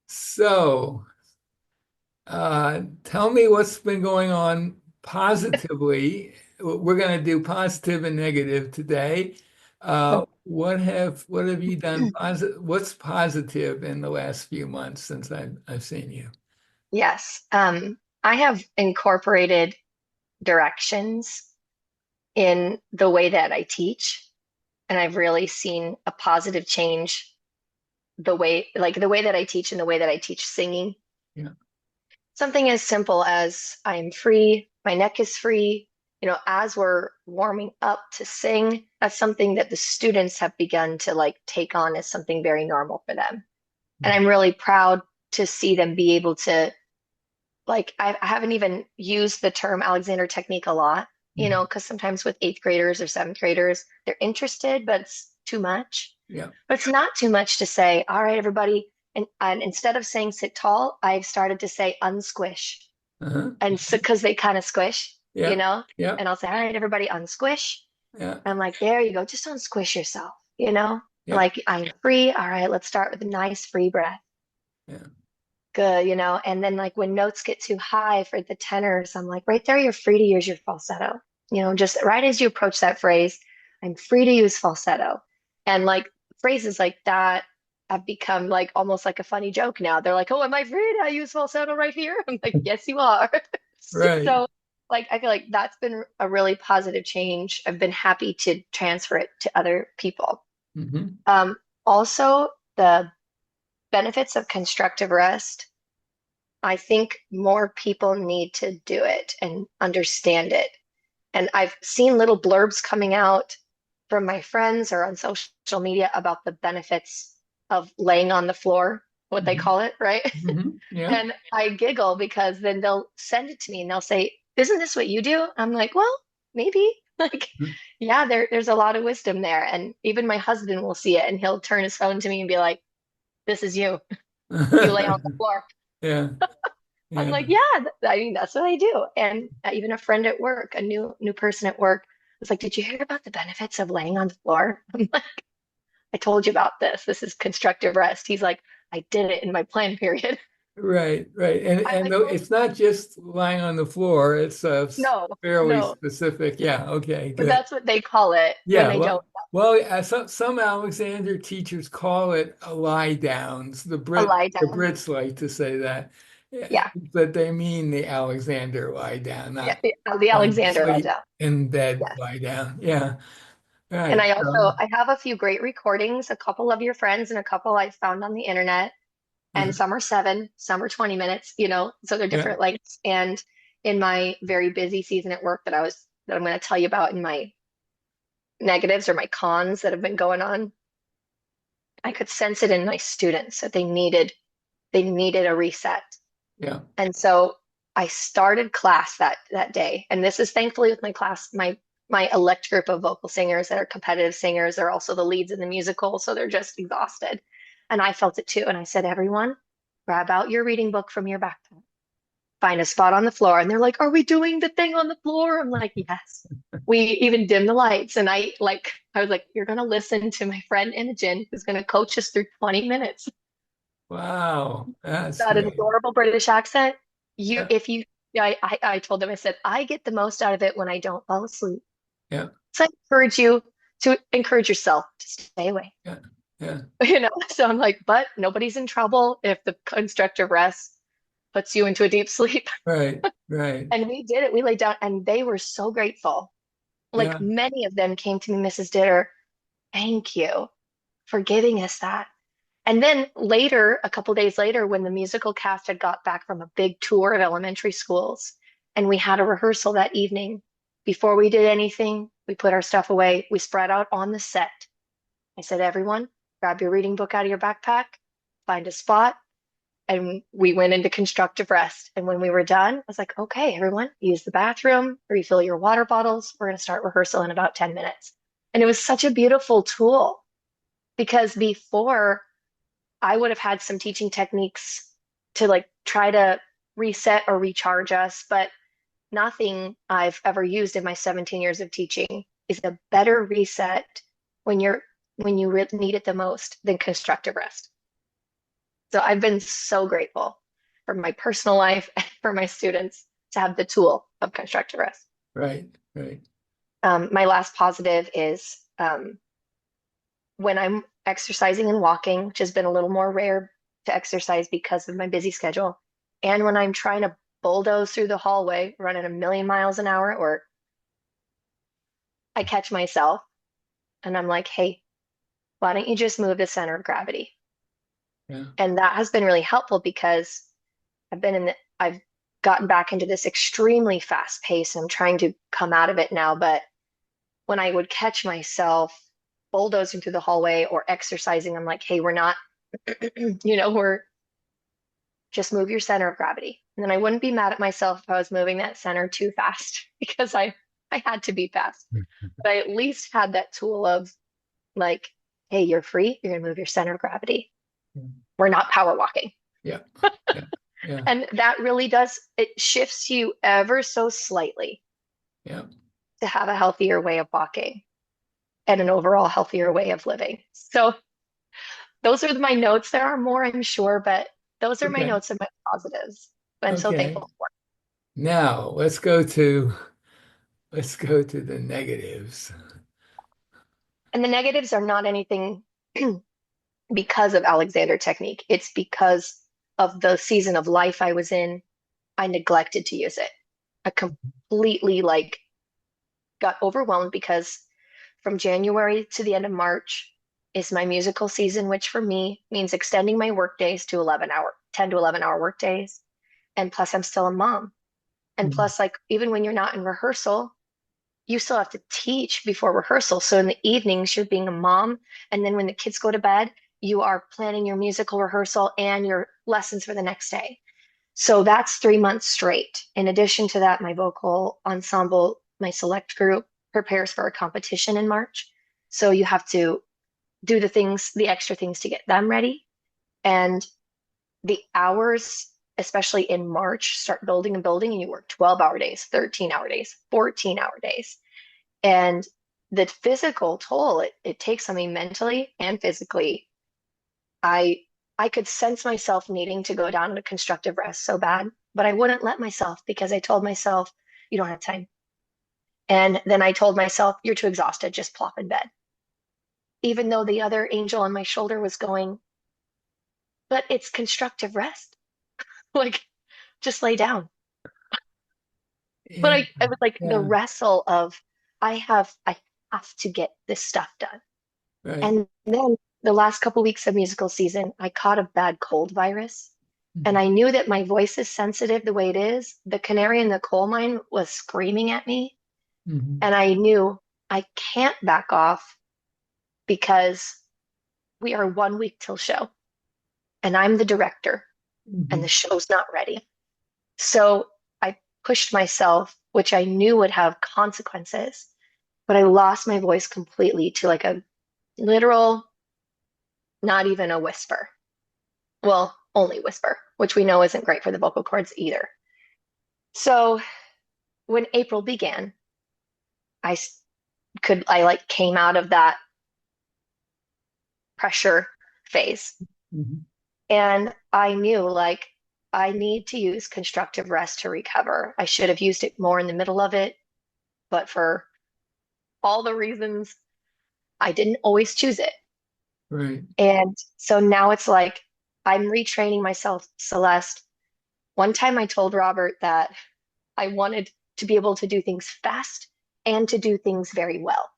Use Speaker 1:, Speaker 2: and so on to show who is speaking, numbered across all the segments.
Speaker 1: So, tell me what's been going on positively. We're going to do positive and negative today. What have you done positive? What's positive in the last few months since I've seen you?
Speaker 2: Yes. I have incorporated directions in the way that I teach, and I've really seen a positive change the way that I teach and the way that I teach singing.
Speaker 1: Yeah.
Speaker 2: Something as simple as I am free, my neck is free. As we're warming up to sing, that's something that the students have begun to take on as something very normal for them. And I'm really proud to see them be able to I haven't even used the term Alexander technique a lot,
Speaker 1: Mhm.
Speaker 2: because sometimes with eighth graders or seventh graders, they're interested, but it's too much.
Speaker 1: Yeah.
Speaker 2: But it's not too much to say, all right, everybody. And instead of saying sit tall, I've started to say unsquish.
Speaker 1: Uh-huh.
Speaker 2: And so, because they kind of squish,
Speaker 1: Yeah. Yeah.
Speaker 2: and I'll say, all right, everybody, unsquish.
Speaker 1: Yeah.
Speaker 2: I'm like, there you go, just unsquish yourself.
Speaker 1: Yeah.
Speaker 2: Like, I'm free. All right, let's start with a nice free breath.
Speaker 1: Yeah.
Speaker 2: Good. And then like when notes get too high for the tenors, I'm like, right there, you're free to use your falsetto. Just right as you approach that phrase, I'm free to use falsetto. And like phrases like that have become like almost like a funny joke now. They're like, oh, am I free to use falsetto right here? I'm like, yes, you are.
Speaker 1: Right.
Speaker 2: So like I feel like that's been a really positive change. I've been happy to transfer it to other people.
Speaker 1: Hmm.
Speaker 2: Um, Also, the benefits of constructive rest. I think more people need to do it and understand it. And I've seen little blurbs coming out from my friends or on social media about the benefits of laying on the floor, what they
Speaker 1: Hmm.
Speaker 2: call it, right?
Speaker 1: Hmm. Yeah.
Speaker 2: And I giggle because then they'll send it to me and they'll say, isn't this what you do? I'm like, well, maybe. Like, yeah, there's a lot of wisdom there. And even my husband will see it and he'll turn his phone to me and be like, this is you. You lay on the floor.
Speaker 1: Yeah.
Speaker 2: I'm
Speaker 1: Yeah.
Speaker 2: like, yeah, I mean, that's what I do. And even a friend at work, a new person at work, was like, did you hear about the benefits of laying on the floor? I'm like, I told you about this. This is constructive rest. He's like, I did it in my plan period.
Speaker 1: Right, right. And
Speaker 2: I'm
Speaker 1: and
Speaker 2: like,
Speaker 1: though
Speaker 2: well,
Speaker 1: it's not just lying on the floor, it's
Speaker 2: no,
Speaker 1: fairly
Speaker 2: no,
Speaker 1: specific. Yeah, okay,
Speaker 2: but
Speaker 1: good.
Speaker 2: that's what they call it when
Speaker 1: Yeah,
Speaker 2: they don't
Speaker 1: some Alexander teachers call it a lie downs.
Speaker 2: lie
Speaker 1: The
Speaker 2: down.
Speaker 1: Brits like to say that. Yeah,
Speaker 2: Yeah,
Speaker 1: but they mean the Alexander lie down,
Speaker 2: yeah,
Speaker 1: not
Speaker 2: the Alexander lie
Speaker 1: sleep
Speaker 2: down.
Speaker 1: in bed
Speaker 2: Yes.
Speaker 1: lie down. Yeah,
Speaker 2: And
Speaker 1: right.
Speaker 2: I also I have a few great recordings, a couple of your friends and a couple I found on the internet. And some are 7, some are 20 minutes, so they're
Speaker 1: Yeah.
Speaker 2: different lengths. And in my very busy season at work that I'm going to tell you about in my negatives or my cons that have been going on, I could sense it in my students that they needed a reset.
Speaker 1: Yeah.
Speaker 2: And so I started class that day. And this is thankfully with my class, my elect group of vocal singers that are competitive singers. They're also the leads in the musical, so they're just exhausted. And I felt it too. And I said, everyone, grab out your reading book from your backpack, find a spot on the floor. And they're like, are we doing the thing on the floor? I'm like, yes. We even dim the lights. And I was like, you're gonna listen to my friend Imogen, who's gonna coach us through 20 minutes.
Speaker 1: Wow, that's
Speaker 2: Got an
Speaker 1: great.
Speaker 2: adorable British accent. You
Speaker 1: Yeah.
Speaker 2: if you yeah, I told them, I said, I get the most out of it when I don't fall asleep.
Speaker 1: Yeah.
Speaker 2: So I encourage you to encourage yourself to stay awake.
Speaker 1: Yeah. Yeah.
Speaker 2: So I'm like, but nobody's in trouble if the constructive rest puts you into a deep sleep.
Speaker 1: Right. Right.
Speaker 2: And we did it. We laid down and they were so grateful. Like
Speaker 1: Yeah.
Speaker 2: many of them came to me, Mrs. Ditter, thank you for giving us that. And then later, a couple days later, when the musical cast had got back from a big tour of elementary schools, and we had a rehearsal that evening, before we did anything, we put our stuff away, we spread out on the set. I said, everyone, grab your reading book out of your backpack, find a spot, and we went into constructive rest. And when we were done, I was like, okay, everyone, use the bathroom, refill your water bottles. We're going to start rehearsal in about 10 minutes. And it was such a beautiful tool because before I would have had some teaching techniques to try to reset or recharge us, but nothing I've ever used in my 17 years of teaching is a better reset when you need it the most than constructive rest. So I've been so grateful for my personal life and for my students to have the tool of constructive rest.
Speaker 1: Right, right.
Speaker 2: My last positive is when I'm exercising and walking, which has been a little more rare to exercise because of my busy schedule, and when I'm trying to bulldoze through the hallway running a million miles an hour, or I catch myself and I'm like, hey, why don't you just move the center of gravity?
Speaker 1: Yeah.
Speaker 2: And that has been really helpful because I've gotten back into this extremely fast pace and I'm trying to come out of it now. But when I would catch myself bulldozing through the hallway or exercising, I'm like, hey, we're not, we're just move your center of gravity. And then I wouldn't be mad at myself if I was moving that center too fast because I had to be fast. But I at least had that tool of like, hey, you're free, you're gonna move your center of gravity. We're not power walking.
Speaker 1: Yeah, yeah, yeah,
Speaker 2: And that really does, it shifts you ever so slightly
Speaker 1: yeah.
Speaker 2: to have a healthier way of walking and an overall healthier way of living. So those are my notes. There are more, I'm sure, but those are my
Speaker 1: Okay,
Speaker 2: notes and my positives. I'm so
Speaker 1: okay.
Speaker 2: thankful for.
Speaker 1: Now let's go to the negatives.
Speaker 2: And the negatives are not anything because of Alexander Technique. It's because of the season of life I was in. I neglected to use it. I completely like got overwhelmed because from January to the end of March is my musical season, which for me means extending my work days to 10 to 11-hour work days. And plus, I'm still a mom. And
Speaker 1: Mhm.
Speaker 2: plus, like, even when you're not in rehearsal, you still have to teach before rehearsal. So in the evenings, you're being a mom. And then when the kids go to bed, you are planning your musical rehearsal and your lessons for the next day. So that's 3 months straight. In addition to that, my vocal ensemble, my select group prepares for a competition in March. So you have to do the extra things to get them ready. And the hours, especially in March, start building and building, and you work 12-hour days, 13-hour days, 14-hour days. And the physical toll it takes on me mentally and physically. I I could sense myself needing to go down into constructive rest so bad, but I wouldn't let myself because I told myself, you don't have time. And then I told myself, you're too exhausted, just plop in bed. Even though the other angel on my shoulder was going, but it's constructive rest. Like, just lay down. But
Speaker 1: Yeah,
Speaker 2: I was like the
Speaker 1: yeah,
Speaker 2: wrestle of I have to get this stuff done.
Speaker 1: right.
Speaker 2: And then the last couple weeks of musical season, I caught a bad cold virus. And
Speaker 1: Mhm.
Speaker 2: I knew that my voice is sensitive the way it is. The canary in the coal mine was screaming at me.
Speaker 1: Mhm.
Speaker 2: And I knew I can't back off because we are 1 week till show. And I'm the director and the
Speaker 1: Mhm.
Speaker 2: show's not ready. So I pushed myself, which I knew would have consequences, but I lost my voice completely to like a literal, not even a whisper. Well, only whisper, which we know isn't great for the vocal cords either. So when April began, I I like came out of that pressure phase
Speaker 1: Mhm.
Speaker 2: and I knew like I need to use constructive rest to recover. I should have used it more in the middle of it, but for all the reasons I didn't always choose it.
Speaker 1: Right.
Speaker 2: And so now it's like I'm retraining myself, Celeste. One time I told Robert that I wanted to be able to do things fast and to do things very well.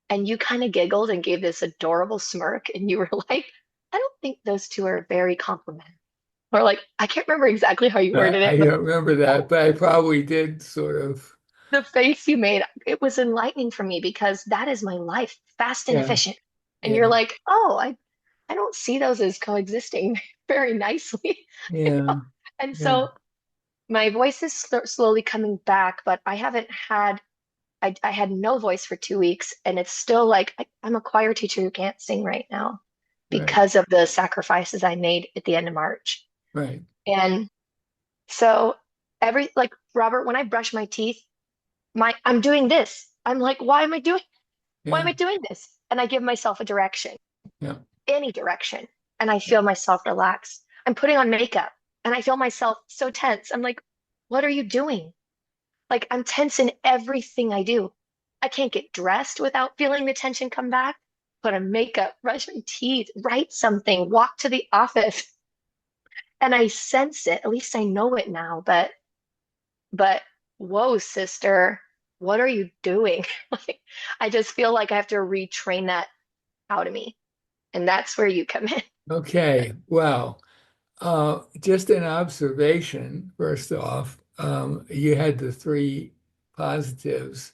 Speaker 2: And you kind of giggled and gave this adorable smirk, and you were like, I don't think those two are very complementary. Or like, I can't remember exactly how you worded
Speaker 1: I
Speaker 2: it, but
Speaker 1: don't remember that, but I probably did sort of.
Speaker 2: the face you made, it was enlightening for me because that is my life, fast and
Speaker 1: Yeah,
Speaker 2: efficient. And you're
Speaker 1: yeah,
Speaker 2: like, oh, I don't see those as coexisting very nicely.
Speaker 1: yeah,
Speaker 2: And
Speaker 1: yeah,
Speaker 2: so my voice is slowly coming back, but I had no voice for 2 weeks, and it's still like I'm a choir teacher who can't sing right now
Speaker 1: right,
Speaker 2: because of the sacrifices I made at the end of March.
Speaker 1: right.
Speaker 2: And so like Robert, when I brush my teeth, I'm doing this. I'm like, why am
Speaker 1: Yeah,
Speaker 2: I doing this? And I give myself a direction,
Speaker 1: yeah,
Speaker 2: any direction, and I feel myself relax. I'm putting on makeup and I feel myself so tense. I'm like, what are you doing? Like, I'm tense in everything I do. I can't get dressed without feeling the tension come back. Put on makeup, brush my teeth, write something, walk to the office. And I sense it. At least I know it now. But whoa, sister, what are you doing? Like, I just feel like I have to retrain that out of me. And that's where you come in.
Speaker 1: Okay, well, just an observation, first off, you had the three positives.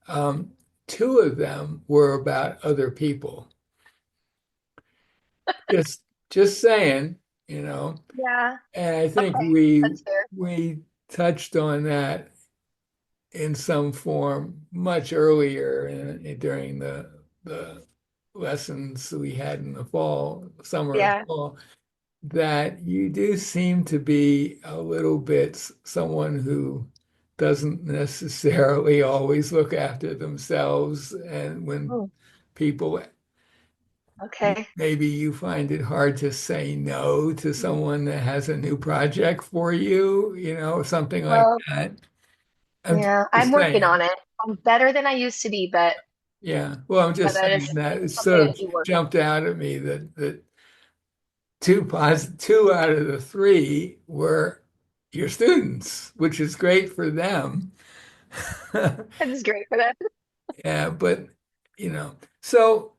Speaker 1: Um, two of them were about other people. Just just saying, you know,
Speaker 2: Yeah.
Speaker 1: and I think
Speaker 2: Okay. That's fair.
Speaker 1: we touched on that in some form much earlier during the lessons we had in the fall, summer and
Speaker 2: Yeah.
Speaker 1: fall, that you do seem to be a little bit someone who doesn't necessarily always look after themselves. And when
Speaker 2: Oh,
Speaker 1: people,
Speaker 2: okay.
Speaker 1: maybe you find it hard to say no to someone that has a new project for you, something like
Speaker 2: Well,
Speaker 1: that. I'm
Speaker 2: yeah, I'm
Speaker 1: just
Speaker 2: working
Speaker 1: saying.
Speaker 2: on it. I'm better than I used to be,
Speaker 1: Yeah. Well, I'm
Speaker 2: but
Speaker 1: just
Speaker 2: that
Speaker 1: saying
Speaker 2: is
Speaker 1: that it
Speaker 2: something
Speaker 1: sort
Speaker 2: I
Speaker 1: of
Speaker 2: do work on.
Speaker 1: jumped out at me that two out of the three were your students, which is great for them.
Speaker 2: That is great for that.
Speaker 1: Yeah, but so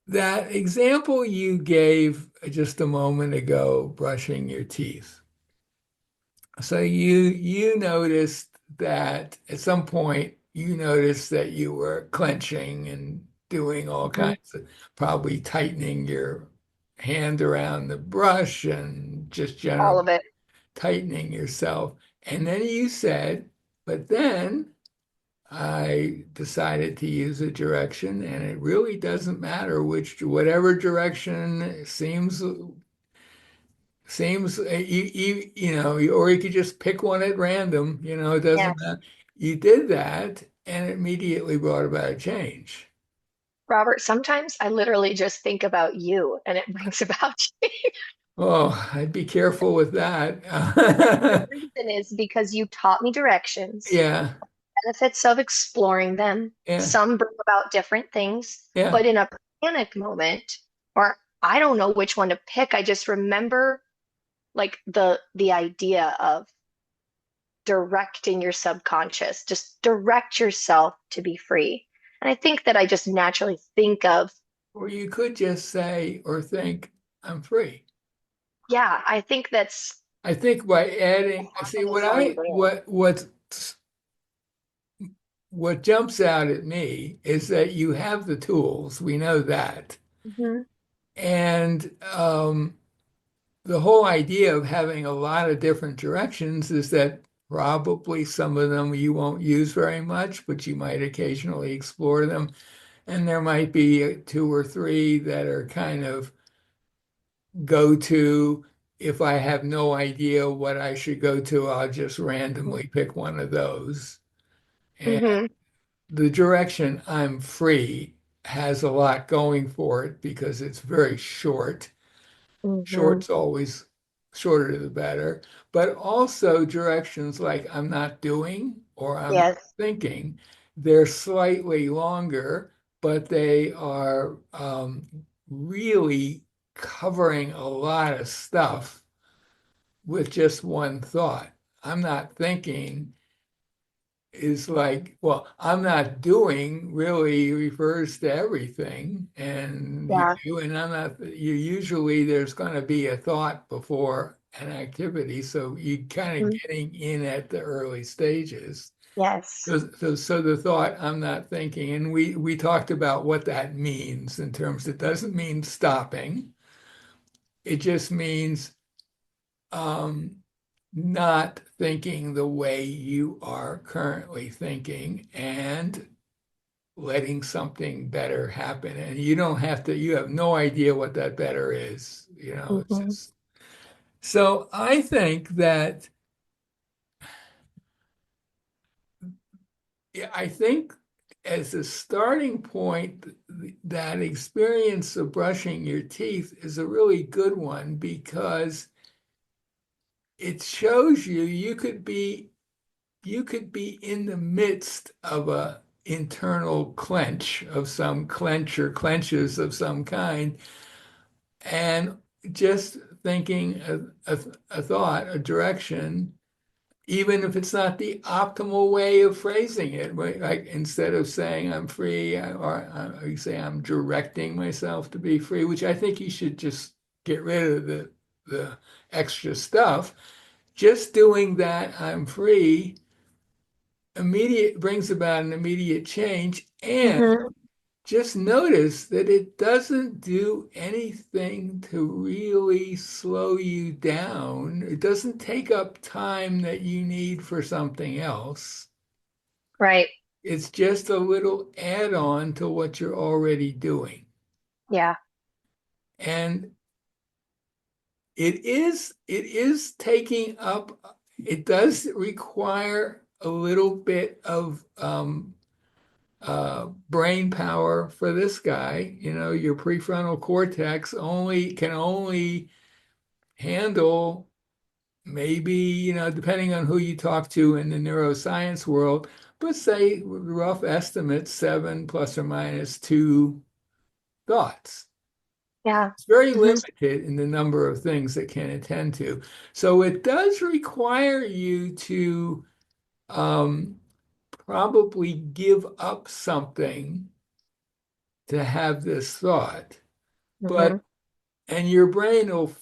Speaker 1: that example you gave just a moment ago, brushing your teeth. So you noticed that at some point you noticed that you were clenching and doing all
Speaker 2: Mhm.
Speaker 1: kinds of probably tightening your hand around the brush and just
Speaker 2: All
Speaker 1: generally
Speaker 2: of it.
Speaker 1: tightening yourself. And then you said, but then I decided to use a direction, and it really doesn't matter whatever direction seems or you could just pick one at random, it doesn't
Speaker 2: Yes.
Speaker 1: matter. You did that, and it immediately brought about a change.
Speaker 2: Robert, sometimes I literally just think about you and it brings about change.
Speaker 1: Oh, I'd be careful with
Speaker 2: The
Speaker 1: that.
Speaker 2: reason is because you taught me directions,
Speaker 1: Yeah,
Speaker 2: benefits of exploring them.
Speaker 1: yeah,
Speaker 2: Some bring about different things,
Speaker 1: yeah.
Speaker 2: but in a panic moment, or I don't know which one to pick, I just remember like the idea of directing your subconscious, just direct yourself to be free. And I think that I just naturally think of,
Speaker 1: Or you could just say or think, I'm free.
Speaker 2: yeah, I think that's
Speaker 1: I think by adding, see
Speaker 2: happened is already there.
Speaker 1: what jumps out at me is that you have the tools. We know that.
Speaker 2: Hmm.
Speaker 1: And the whole idea of having a lot of different directions is that probably some of them you won't use very much, but you might occasionally explore them. And there might be two or three that are kind of go to. If I have no idea what I should go to, I'll just randomly pick one of those. And
Speaker 2: Hmm.
Speaker 1: the direction I'm free has a lot going for it because it's very short.
Speaker 2: Hmm.
Speaker 1: Short's always shorter the better, but also directions like I'm not doing or I'm not
Speaker 2: Yes.
Speaker 1: thinking, they're slightly longer, but they are really covering a lot of stuff with just one thought. I'm not thinking is like, well, I'm not doing really refers to everything. And you
Speaker 2: Yeah.
Speaker 1: do, and I'm not, you usually there's going to be a thought before an activity. So you kind of
Speaker 2: Mhm.
Speaker 1: getting in at the early stages.
Speaker 2: Yes.
Speaker 1: So the thought, I'm not thinking, and we talked about what that means in terms, it doesn't mean stopping. It just means um, not thinking the way you are currently thinking and letting something better happen. And you don't have to, you have no idea what that better is. It's
Speaker 2: Hmm.
Speaker 1: just. So I think that, yeah, I think as a starting point, that experience of brushing your teeth is a really good one because it shows you could be in the midst of a internal clench of some clench or clenches of some kind, and just thinking a thought, a direction, even if it's not the optimal way of phrasing it, right? Like instead of saying I'm free, or you say I'm directing myself to be free, which I think you should just get rid of the extra stuff. Just doing that, I'm free, immediate brings about an immediate change. And
Speaker 2: Hmm.
Speaker 1: just notice that it doesn't do anything to really slow you down. It doesn't take up time that you need for something else.
Speaker 2: Right.
Speaker 1: It's just a little add-on to what you're already doing.
Speaker 2: Yeah.
Speaker 1: And it is taking up, it does require a little bit of brain power for this guy. Your prefrontal cortex can only handle, maybe, depending on who you talk to in the neuroscience world, but say rough estimate, 7 ± 2 thoughts.
Speaker 2: Yeah.
Speaker 1: It's very
Speaker 2: Hmm.
Speaker 1: limited in the number of things it can attend to. So it does require you to um, probably give up something to have this thought.
Speaker 2: Hmm.
Speaker 1: But and your brain will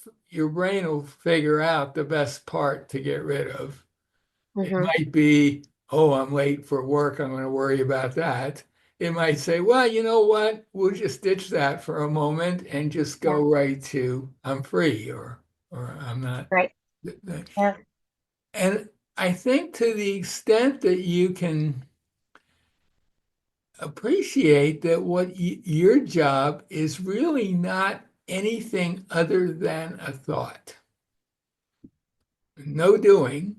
Speaker 1: figure out the best part to get rid of. It
Speaker 2: Hmm.
Speaker 1: might be, oh, I'm late for work. I'm going to worry about that. It might say, well, you know what? We'll just ditch that for a moment and just
Speaker 2: Yeah.
Speaker 1: go right to I'm free, or I'm not.
Speaker 2: Right. Yeah.
Speaker 1: And I think to the extent that you can appreciate that what your job is really not anything other than a thought. No doing,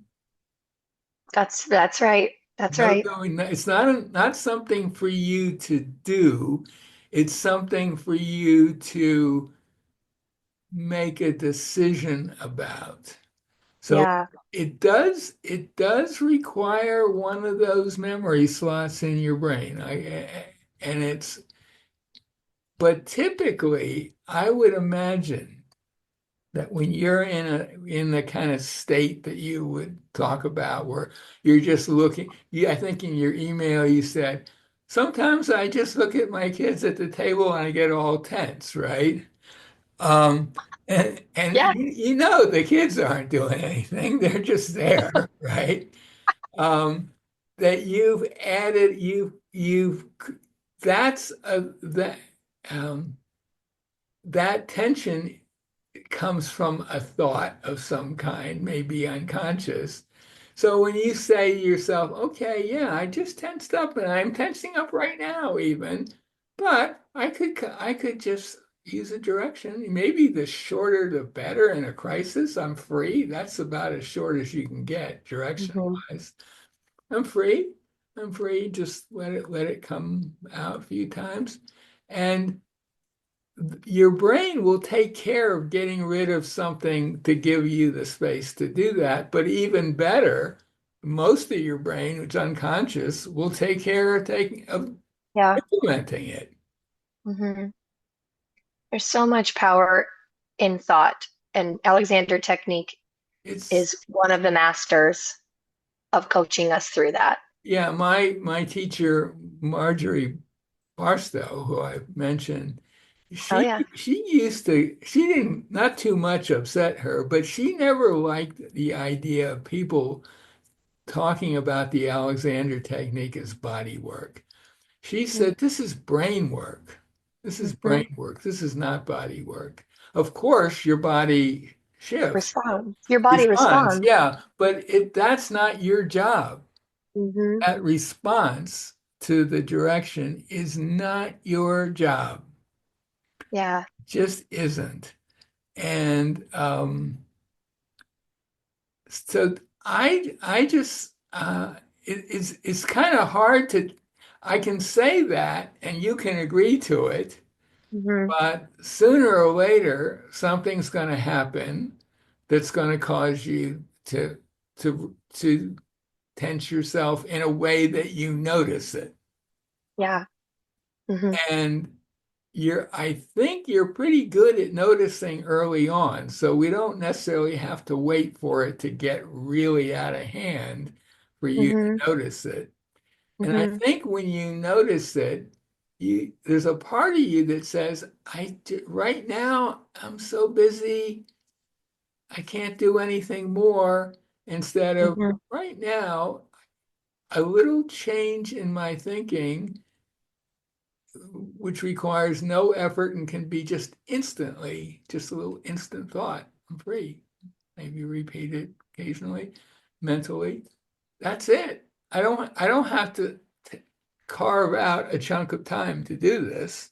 Speaker 2: That's right. That's
Speaker 1: no
Speaker 2: right.
Speaker 1: doing. It's not something for you to do. It's something for you to make a decision about. So
Speaker 2: Yeah.
Speaker 1: it does require one of those memory slots in your brain. And but typically, I would imagine that when you're in the kind of state that you would talk about, where you're just looking, I think in your email you said, sometimes I just look at my kids at the table and I get all tense, right? Um, and
Speaker 2: Yeah.
Speaker 1: the kids aren't doing anything; they're just there, right? Um, that you've added, you've that's a that um, that tension comes from a thought of some kind, maybe unconscious. So when you say to yourself, okay, yeah, I just tensed up and I'm tensing up right now even, but I could just use a direction. Maybe the shorter the better in a crisis. I'm free. That's about as short as you can get direction
Speaker 2: Hmm.
Speaker 1: wise. I'm free. I'm free. Just let it come out a few times. And your brain will take care of getting rid of something to give you the space to do that. But even better, most of your brain, which is unconscious, will take care of
Speaker 2: Yeah.
Speaker 1: implementing it.
Speaker 2: Hmm. There's so much power in thought, and Alexander Technique
Speaker 1: It's
Speaker 2: is one of the masters of coaching us through that.
Speaker 1: Yeah, my teacher, Marjorie Barstow, who I mentioned,
Speaker 2: Oh
Speaker 1: she
Speaker 2: yeah.
Speaker 1: she didn't, not too much upset her, but she never liked the idea of people talking about the Alexander technique as body work. She said, this is brain work. This is
Speaker 2: Mm-hmm.
Speaker 1: brain work. This is not body work. Of course, your body shifts,
Speaker 2: Respond. Your body
Speaker 1: responds,
Speaker 2: responds.
Speaker 1: yeah, but that's not your job.
Speaker 2: Hmm.
Speaker 1: That response to the direction is not your job.
Speaker 2: Yeah.
Speaker 1: Just isn't. And so I just it's kind of hard to, I can say that and you can agree to it,
Speaker 2: Hmm.
Speaker 1: but sooner or later something's going to happen that's going to cause you to tense yourself in a way that you notice it.
Speaker 2: Yeah. Hmm.
Speaker 1: And I think you're pretty good at noticing early on. So we don't necessarily have to wait for it to get really out of hand for you to
Speaker 2: Hmm.
Speaker 1: notice it. And I
Speaker 2: Hmm.
Speaker 1: think when you notice it, there's a part of you that says, right now I'm so busy, I can't do anything more. Instead of
Speaker 2: Hmm.
Speaker 1: right now, a little change in my thinking, which requires no effort and can be just instantly, just a little instant thought. I'm free. Maybe repeat it occasionally, mentally. That's it. I don't have to carve out a chunk of time to do this.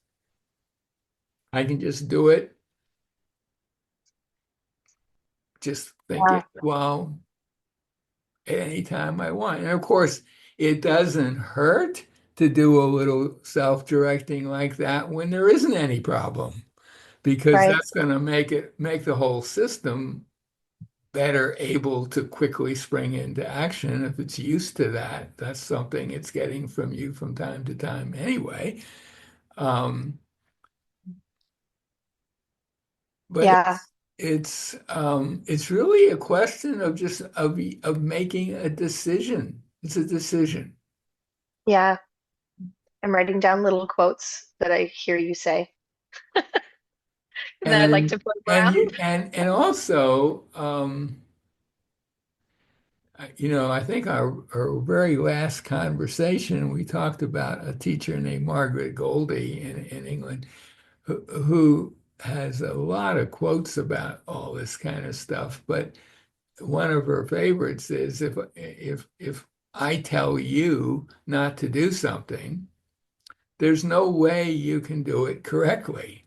Speaker 1: I can just do it, just think
Speaker 2: Yeah.
Speaker 1: it while at any time I want. And of course, it doesn't hurt to do a little self-directing like that when there isn't any problem, because
Speaker 2: Right.
Speaker 1: that's going to make the whole system better able to quickly spring into action if it's used to that. That's something it's getting from you from time to time anyway. Um, but
Speaker 2: Yeah.
Speaker 1: it's really a question of just of making a decision. It's a decision.
Speaker 2: Yeah. I'm writing down little quotes that I hear you say that I'd like to
Speaker 1: And
Speaker 2: play around.
Speaker 1: and also I think our very last conversation we talked about a teacher named Margaret Goldie in England who has a lot of quotes about all this kind of stuff, but one of her favorites is if I tell you not to do something, there's no way you can do it correctly.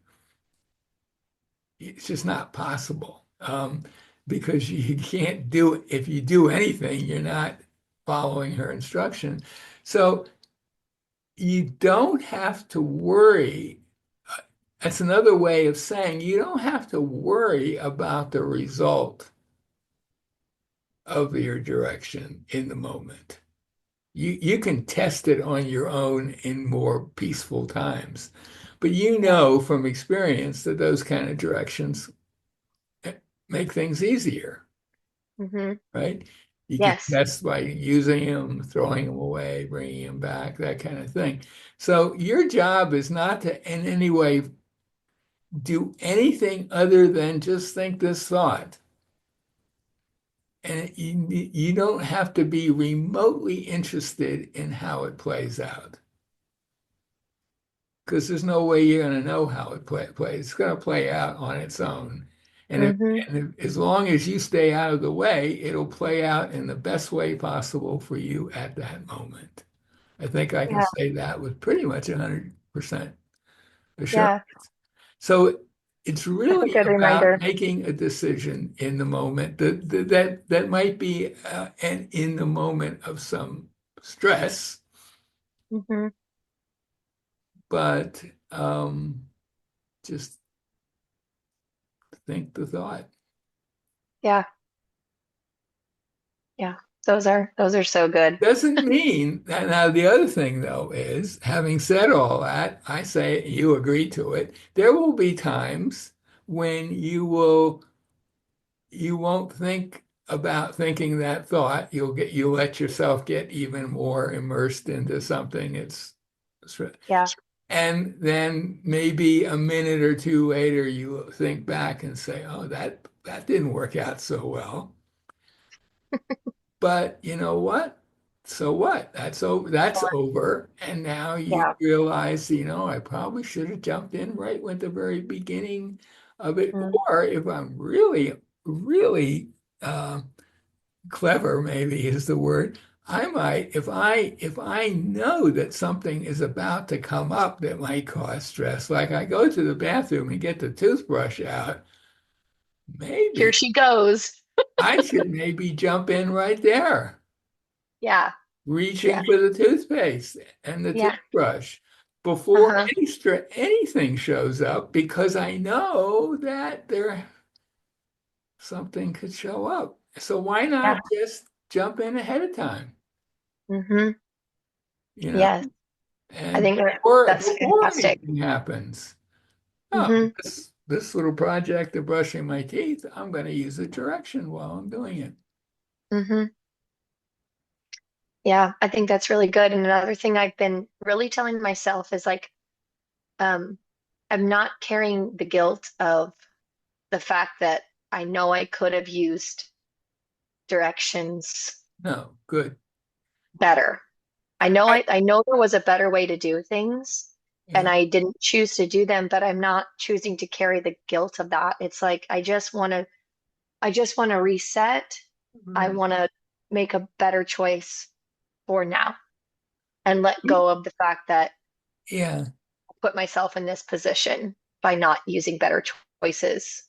Speaker 1: It's just not possible. Because you can't do it. If you do anything, you're not following her instruction. So you don't have to worry. That's another way of saying you don't have to worry about the result of your direction in the moment. You can test it on your own in more peaceful times. But you know from experience that those kind of directions make things easier,
Speaker 2: Hmm.
Speaker 1: right? You can
Speaker 2: Yes.
Speaker 1: test by using them, throwing them away, bringing them back, that kind of thing. So your job is not to in any way do anything other than just think this thought. And you don't have to be remotely interested in how it plays out because there's no way you're going to know how it plays. It's going to play out on its own. And,
Speaker 2: Hmm.
Speaker 1: as long as you stay out of the way, it'll play out in the best way possible for you at that moment. I think I can
Speaker 2: Yeah.
Speaker 1: say that with pretty much 100% assurance.
Speaker 2: Yeah.
Speaker 1: So it's
Speaker 2: That's a
Speaker 1: really
Speaker 2: good
Speaker 1: about
Speaker 2: reminder.
Speaker 1: making a decision in the moment that might be an in the moment of some stress,
Speaker 2: Hmm.
Speaker 1: but just think the thought.
Speaker 2: Yeah. Yeah. Those are so good.
Speaker 1: Doesn't mean that now the other thing though is having said all that, I say you agree to it. There will be times when you won't think about thinking that thought. You let yourself get even more immersed into something.
Speaker 2: Yeah.
Speaker 1: And then maybe a minute or two later you think back and say, "Oh, that didn't work out so well." But you know what? So what? That's over. And now you
Speaker 2: Yeah.
Speaker 1: realize, I probably should have jumped in right with the very beginning of it.
Speaker 2: Mm.
Speaker 1: Or if I'm really, really clever, maybe is the word, I might, if I know that something is about to come up that might cause stress, like I go to the bathroom and get the toothbrush out,
Speaker 2: Here
Speaker 1: maybe
Speaker 2: she goes.
Speaker 1: I should maybe jump in right there
Speaker 2: Yeah. Yeah.
Speaker 1: reaching for the toothpaste and the
Speaker 2: Yeah.
Speaker 1: toothbrush before
Speaker 2: Uh-huh.
Speaker 1: anything shows up because I know that there's something could show up. So why not
Speaker 2: Yeah.
Speaker 1: just jump in ahead of time,
Speaker 2: Hmm.
Speaker 1: you know,
Speaker 2: Yes. I
Speaker 1: and
Speaker 2: think that's
Speaker 1: before
Speaker 2: fantastic.
Speaker 1: anything happens? Oh,
Speaker 2: Hmm.
Speaker 1: this little project of brushing my teeth, I'm going to use a direction while I'm doing it.
Speaker 2: Hmm. Yeah, I think that's really good. And another thing I've been really telling myself is like, um, I'm not carrying the guilt of the fact that I know I could have used directions
Speaker 1: No, good.
Speaker 2: better.
Speaker 1: I,
Speaker 2: I know there was a better way to do things and
Speaker 1: yeah.
Speaker 2: I didn't choose to do them, but I'm not choosing to carry the guilt of that. It's like I just want to reset. I
Speaker 1: Mhm.
Speaker 2: want to make a better choice for now and let go of the fact that
Speaker 1: Yeah.
Speaker 2: I put myself in this position by not using better choices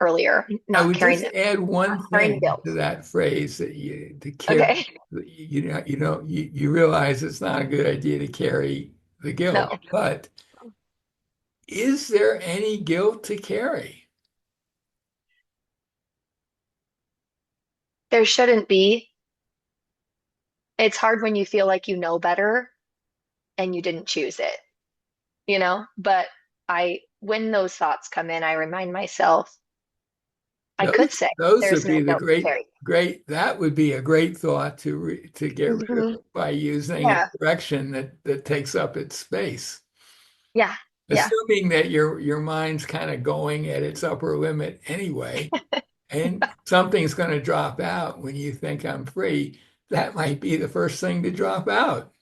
Speaker 2: earlier,
Speaker 1: I
Speaker 2: not
Speaker 1: would
Speaker 2: carrying
Speaker 1: just add
Speaker 2: not
Speaker 1: one
Speaker 2: carrying the
Speaker 1: thing
Speaker 2: guilt.
Speaker 1: to that phrase that to carry,
Speaker 2: Okay.
Speaker 1: you realize it's not a good idea to carry the guilt,
Speaker 2: No,
Speaker 1: but is there any guilt to carry?
Speaker 2: there shouldn't be. It's hard when you feel like you know better and you didn't choose it, you know? But when those thoughts come in, I remind myself, I could say
Speaker 1: Those would
Speaker 2: there's
Speaker 1: be
Speaker 2: no
Speaker 1: the
Speaker 2: guilt to carry.
Speaker 1: that would be a great thought to get rid
Speaker 2: Hmm.
Speaker 1: of by using a
Speaker 2: Yeah,
Speaker 1: direction that takes up its space.
Speaker 2: yeah, yeah.
Speaker 1: Assuming that your mind's kind of going at its upper limit anyway, and something's going to drop out when you think I'm free, that might be the first thing to drop out.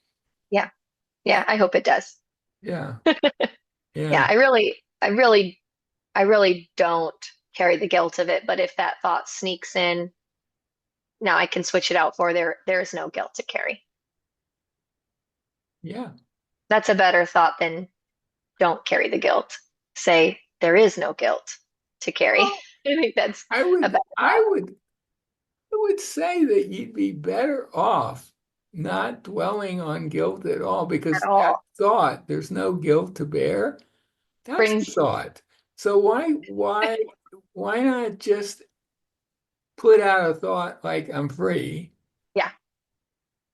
Speaker 2: Yeah, yeah, I hope it does.
Speaker 1: Yeah,
Speaker 2: Yeah,
Speaker 1: yeah,
Speaker 2: I really don't carry the guilt of it, but if that thought sneaks in, now I can switch it out for there is no guilt to carry.
Speaker 1: yeah.
Speaker 2: That's a better thought than don't carry the guilt. Say there is no guilt to carry.
Speaker 1: Well,
Speaker 2: I think that's
Speaker 1: I
Speaker 2: a
Speaker 1: would,
Speaker 2: better
Speaker 1: I
Speaker 2: thought
Speaker 1: would, I would say that you'd be better off not dwelling on guilt at all
Speaker 2: at
Speaker 1: because that
Speaker 2: all.
Speaker 1: thought, there's no guilt to bear. That's the
Speaker 2: Brings,
Speaker 1: thought. So why not just put out a thought like I'm free
Speaker 2: yeah,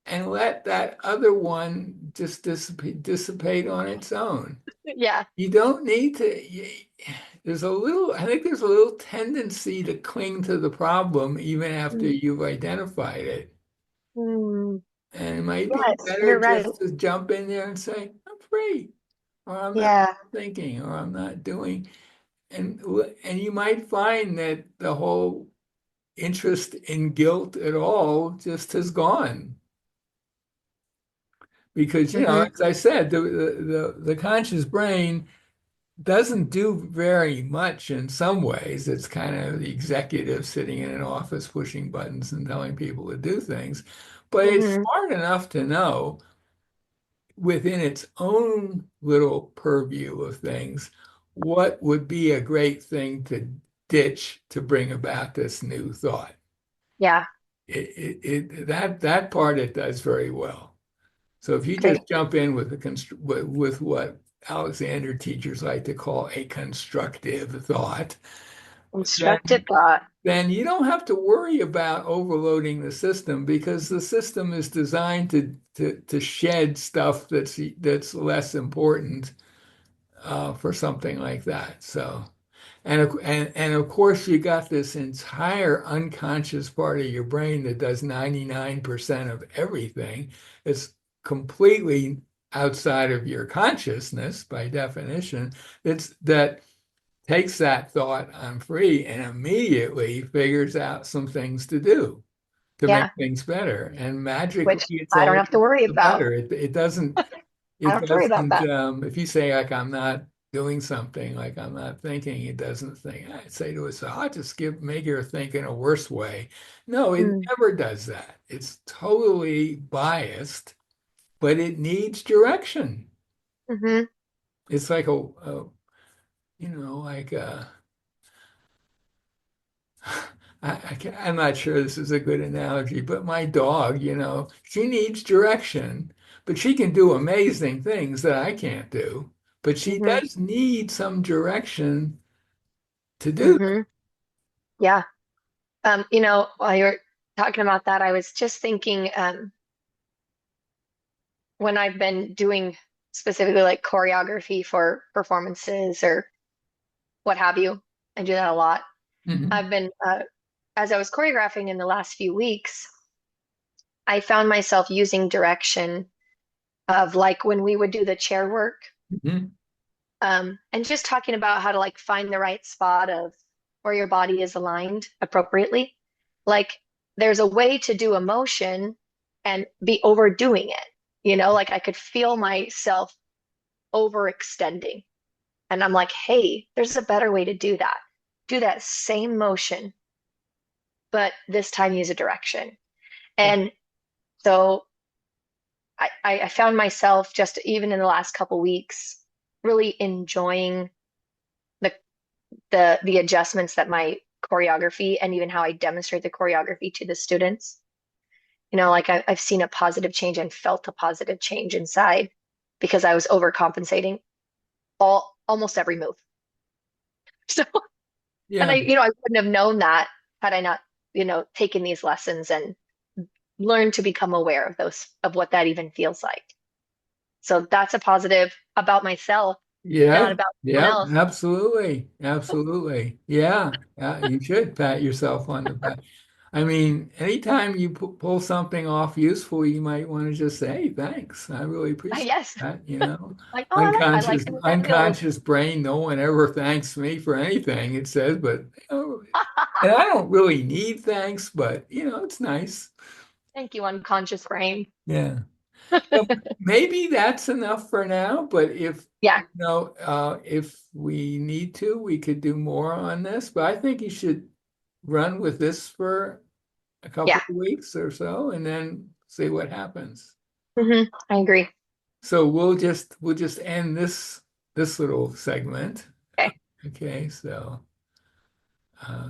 Speaker 1: and let that other one just dissipate on its own?
Speaker 2: yeah.
Speaker 1: You don't need to. I think there's a little tendency to cling to the problem even after
Speaker 2: Mm.
Speaker 1: you've identified it.
Speaker 2: Mm.
Speaker 1: And it might be
Speaker 2: Yes,
Speaker 1: better
Speaker 2: you're right.
Speaker 1: just to jump in there and say, I'm free, or I'm not
Speaker 2: Yeah.
Speaker 1: thinking, or I'm not doing. And you might find that the whole interest in guilt at all just has gone. Because,
Speaker 2: Hmm.
Speaker 1: as I said, the conscious brain doesn't do very much in some ways. It's kind of the executive sitting in an office pushing buttons and telling people to do things. But it's
Speaker 2: Hmm.
Speaker 1: smart enough to know within its own little purview of things what would be a great thing to ditch to bring about this new thought.
Speaker 2: Yeah.
Speaker 1: That part it does very well. So if you
Speaker 2: Great.
Speaker 1: just jump in with with what Alexander teachers like to call a constructive thought, then
Speaker 2: Constructed thought.
Speaker 1: then you don't have to worry about overloading the system because the system is designed to shed stuff that's less important for something like that. So. And of course, you got this entire unconscious part of your brain that does 99% of everything. It's completely outside of your consciousness by definition. That takes that thought, I'm free, and immediately figures out some things to do to make
Speaker 2: Yeah.
Speaker 1: things better. And magically,
Speaker 2: Which
Speaker 1: it's
Speaker 2: I don't
Speaker 1: all
Speaker 2: have to worry
Speaker 1: the
Speaker 2: about.
Speaker 1: better. It doesn't
Speaker 2: I don't
Speaker 1: it
Speaker 2: have to worry about
Speaker 1: doesn't,
Speaker 2: that.
Speaker 1: if you say like I'm not doing something, like I'm not thinking, it doesn't think. I'd say to it, so I'll just make her think in a worse way. No, it
Speaker 2: Mm.
Speaker 1: never does that. It's totally biased, but it needs direction.
Speaker 2: Hmm.
Speaker 1: It's like like I'm not sure this is a good analogy, but my dog, she needs direction, but she can do amazing things that I can't do. But she
Speaker 2: Hmm.
Speaker 1: does need some direction to do.
Speaker 2: Hmm. Yeah. While you're talking about that, I was just thinking, when I've been doing specifically like choreography for performances or what have you, I do that a lot.
Speaker 1: Mhm.
Speaker 2: I've been, as I was choreographing in the last few weeks, I found myself using direction of like when we would do the chair work,
Speaker 1: Mhm.
Speaker 2: and just talking about how to like find the right spot of where your body is aligned appropriately. Like there's a way to do a motion and be overdoing it. Like I could feel myself overextending. And I'm like, hey, there's a better way to do that. Do that same motion, but this time use a direction. And so I found myself just even in the last couple weeks really enjoying the the adjustments that my choreography and even how I demonstrate the choreography to the students. Like I've seen a positive change and felt a positive change inside because I was overcompensating almost every move. So, and
Speaker 1: Yeah.
Speaker 2: I wouldn't have known that had I not, taken these lessons and learned to become aware of of what that even feels like. So that's a positive about myself, not
Speaker 1: Yeah.
Speaker 2: about someone
Speaker 1: Yeah.
Speaker 2: else.
Speaker 1: Absolutely. Absolutely. Yeah. Yeah. You should pat yourself on the back. I mean, anytime you pull something off useful, you might want to just say, thanks. I really appreciate
Speaker 2: Yes.
Speaker 1: that. You know,
Speaker 2: Like, oh, I like
Speaker 1: unconscious,
Speaker 2: the way that feels.
Speaker 1: unconscious brain, no one ever thanks me for anything, it says, but, and I don't really need thanks, but, it's nice.
Speaker 2: Thank you, unconscious brain.
Speaker 1: Yeah. So maybe that's enough for now, but
Speaker 2: Yeah,
Speaker 1: if we need to, we could do more on this, but I think you should run with this for a couple
Speaker 2: yeah.
Speaker 1: of weeks or so and then see what happens.
Speaker 2: I agree.
Speaker 1: So we'll just end this little segment.
Speaker 2: Okay.
Speaker 1: Okay, so uh